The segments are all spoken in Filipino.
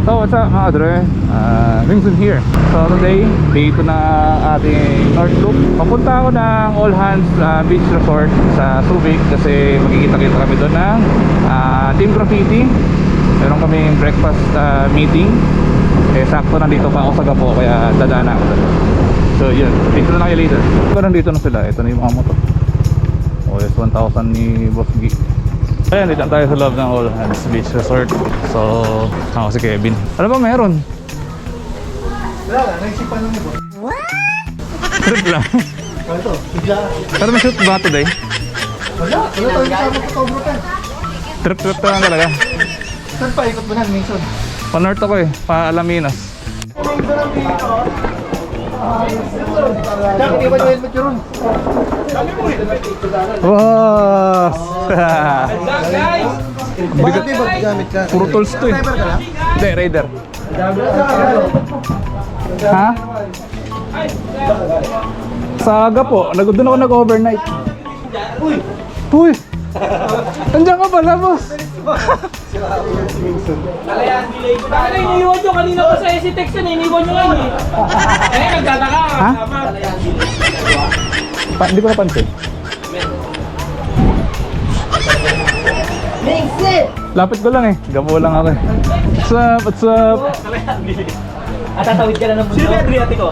So what's up mga Dre? Vincent here. So today, dito na ating North Loop. Papunta ako ng All Hands Beach Resort sa Subic kasi magkikita-kita kami doon ng Team Graffiti. Meron kaming breakfast meeting. Eh sakto nandito pa ako sa Gapo kaya dadaan ako doon. So yun, dito na kayo later. So nandito na sila, ito na yung mga motor. OS 1000 ni Boss G. Ayan, dito tayo sa loob ng All Hands Beach Resort. So, ako si Kevin. Ano ba meron? Wala lang, naisipan lang ni Boss. Trip lang. Ito, bigla. Pero may shoot ba today? Wala tayo kasama photographer. Trip ka lang talaga. Saan pa ikot mo na, Mason? Pa-north ako eh, pa-Alaminos. Mason lang dito. Jack, hindi ba yung helmet yun? Wow! Guys! Bakit di ba gamit ka? Puro tools to eh. Driver ka lang? Hindi, Raider. Ha? Sa Gapo, doon ako nag-overnight. Uy! Uy! Andiyan ka pala, boss! Bakit iniiwan nyo? Kanina pa sa SC-Text yun, iniiwan nyo lang eh. Eh, nagtataka. Ha? Hindi ko napansin. Lapit ko lang eh. Gapo lang ako eh. What's up? What's up? At tatawid ka na ng mundo. Sino yung ate ko?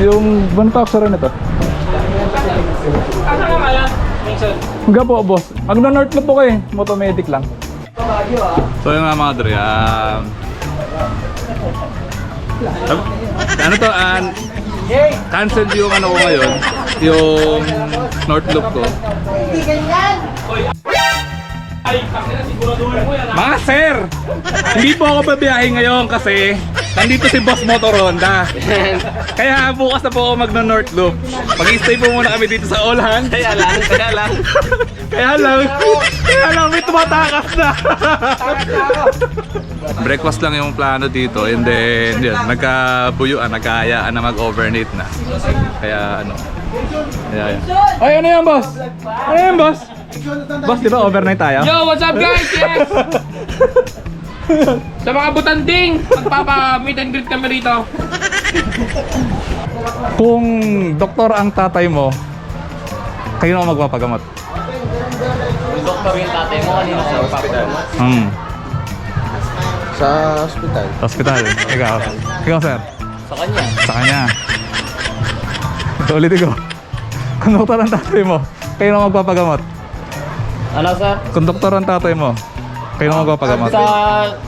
Yung bantak sa rin ito. Asa ka kaya? Mason. Gapo, boss. Magno-north loop ako eh. Motomedic lang. So yung mga Dre, ano to, cancel yung ano ko ngayon, yung North Loop ko. Ay, pakita siguraduhin mo yan. Mga sir, hindi po ako babiyahe ngayon kasi nandito si Boss Motor Honda. Kaya bukas na po ako magno-North Loop. Mag-i-stay po muna kami dito sa All Hands. Kaya lang. Kaya lang may tumatakas na. Breakfast lang yung plano dito and then yun, nagkabuyuan, nagkahayaan na mag-overnight na. Kaya ano. Kaya yan. Ay, ano yan, boss? Ano yan, boss? Boss, di ba overnight tayo? Yo, what's up guys? Yes! Sa mga butanding, magpapa-meet and greet kami rito. Kung doktor ang tatay mo, kayo na magpapagamot. Doktor yung tatay mo kanina sa papagamot. Sa hospital. Hospital. Ikaw, sir. Sa kanya. Sa kanya. Ito ulit ko. Kung doktor ang tatay mo, kayo na magpapagamot. Ano sir? Kung doktor ang tatay mo, kayo na magpapagamot. Sa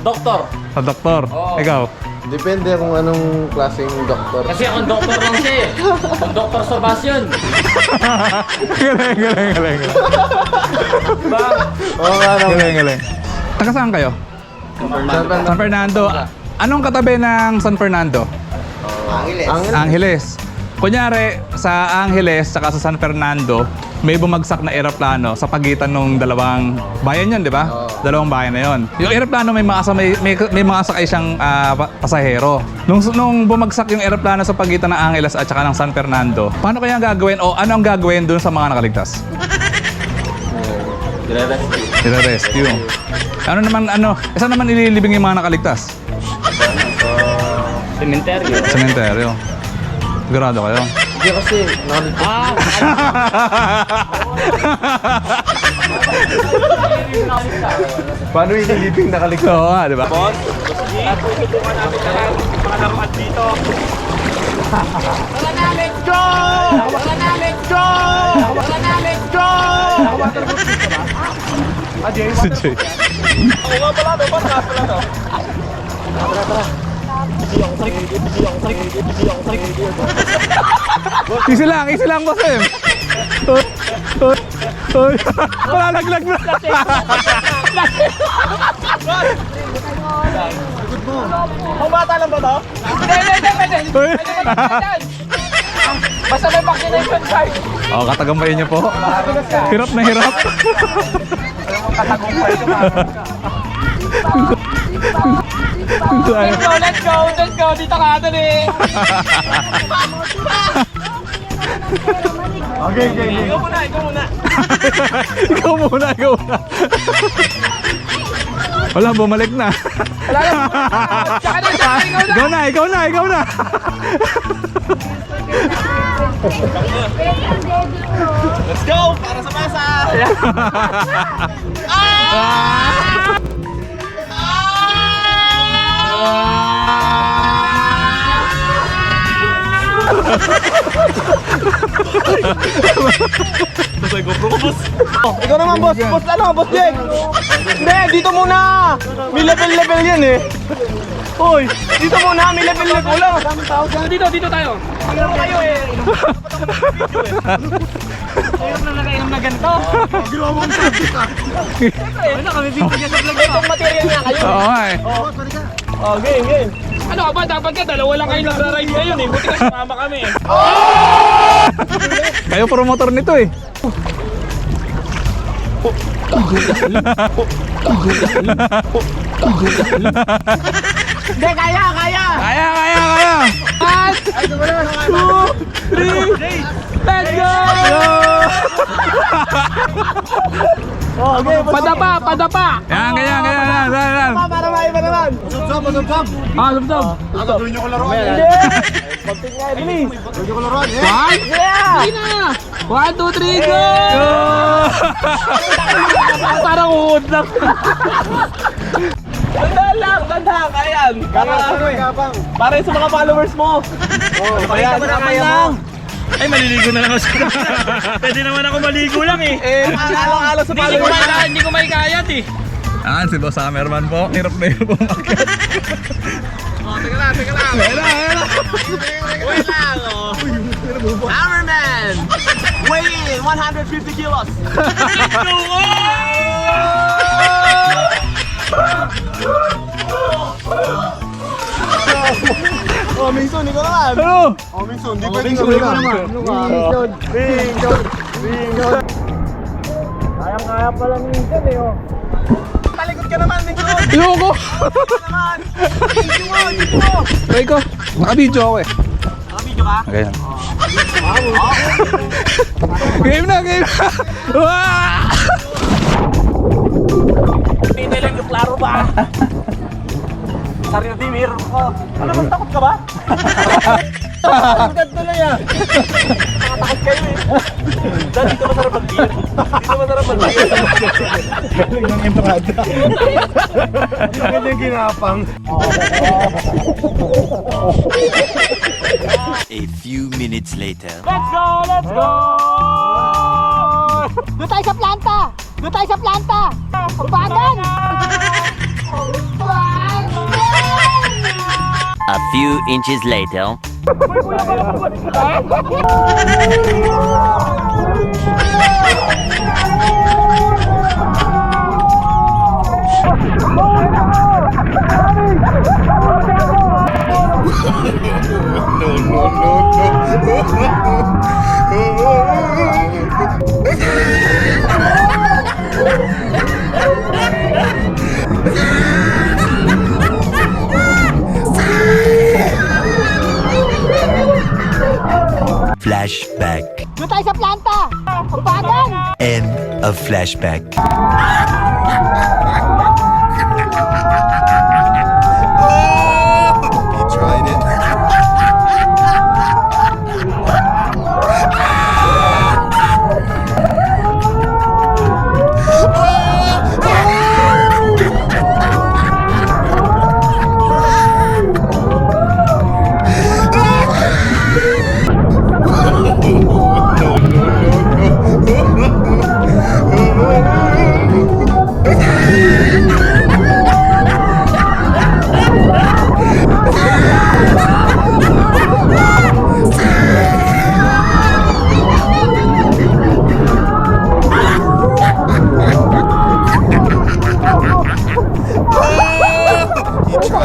doktor. Sa doktor. Oo. Ikaw. Depende kung anong klaseng doktor. Kasi ang doktor lang siya eh. Ang doktor sa bus yun. Galing. Diba? Oo nga naman. Galing. Taga saan kayo? San Fernando. Anong katabi ng San Fernando? Angeles. Kunyari, sa Angeles saka sa San Fernando, may bumagsak na eroplano sa pagitan ng dalawang bayan yun, di ba? Dalawang bayan na yun. Yung eroplano may mga sakay siyang pasahero. Nung bumagsak yung eroplano sa pagitan ng Angeles at saka ng San Fernando, paano kaya gagawin o ano ang gagawin dun sa mga nakaligtas? Rescue. Saan naman ililibing yung mga nakaligtas? Cementerio. Sementeryo. Sigurado kayo? Hindi kasi nakaligtas. Paano yung siliping nakaligtas? Oo nga, di ba? Boss, tututukan namin lahat yung mga laruan dito. Wala na, let's go! Wala na, let's go! Wala na, let's go! Si Jay. Oo nga pala, may podcast pala to. Easy lang, boss eh. Malalaglag na. Ang bata lang ba to? Hindi. Basta may vaccination card. Oh, katagumpayin niyo po. Hirap na hirap. Katagumpay ito Let's go! Dito ka ito eh! Okay. Ikaw muna! Ikaw muna. Wala, bumalik na. Tsaka na, ikaw na. Ikaw na. Let's go! Para sa masa! Ikaw naman, boss. Boss ano? Boss Jake. Hindi, dito muna. May level yan eh. Hoy, dito muna. May level lang. Dito tayo. Inom kayo eh. Ayun na nakainom na ganito. Ginawa mo ang sabi ka. Ano kami bibigyan sa vlog Itong material niya kayo. Oo nga eh. Oh, game. Ano ka ba? Dapat ka, dalawa lang kayo nagra-ride ngayon eh. Buti ka sumama kami eh. Kayo promotor nito eh. Hindi, kaya. Kaya. 1, 2, 3, let's go! Oh, okay. Padapa! Yan. Para maiba naman. Masubsob. Ah, lumdom. Gawin niyo ko laruan. Hindi. Pagting nga, bilis. Gawin niyo ko laruan. One? Yeah. Sige na! 1, 2, 3, go! Parang uod lang. Tanda, kayan. Para sa mga followers mo. Oh, kaya kaya mo. Ay, maliligo na lang ako sa Pwede naman ako maligo lang eh. Alang-alang sa followers. Hindi ko may kayat eh. Yan, si Boss Hammerman po. Hirap umakyat. Teka lang. Wait lang. Hammerman. Weighing 150 kilos. Oh, Mingson, ikaw naman. Ano? Oh, Mingson, di pwede ikaw naman. Mingson. Kaya pala ni Mingson eh, oh. Talikod ka naman, Mingson. Ayoko. Naman. Video. Try ko. Naka-video ako eh. Nakabidyo ka? Ganyan. Game na. Wah! Hindi lang yung klaro ba? Sarili mirror ko. Ano ba, takot ka ba? Ang ganda na yan. Nakatakot kayo eh. Dahil dito masarap mag-beer. Galing ng entrada. Galing yung ginapang. A few minutes later. Let's go! Doon tayo sa planta! Pagbagan! A few inches later. Flashback. Doon tayo sa planta! Pagbagan! End of flashback.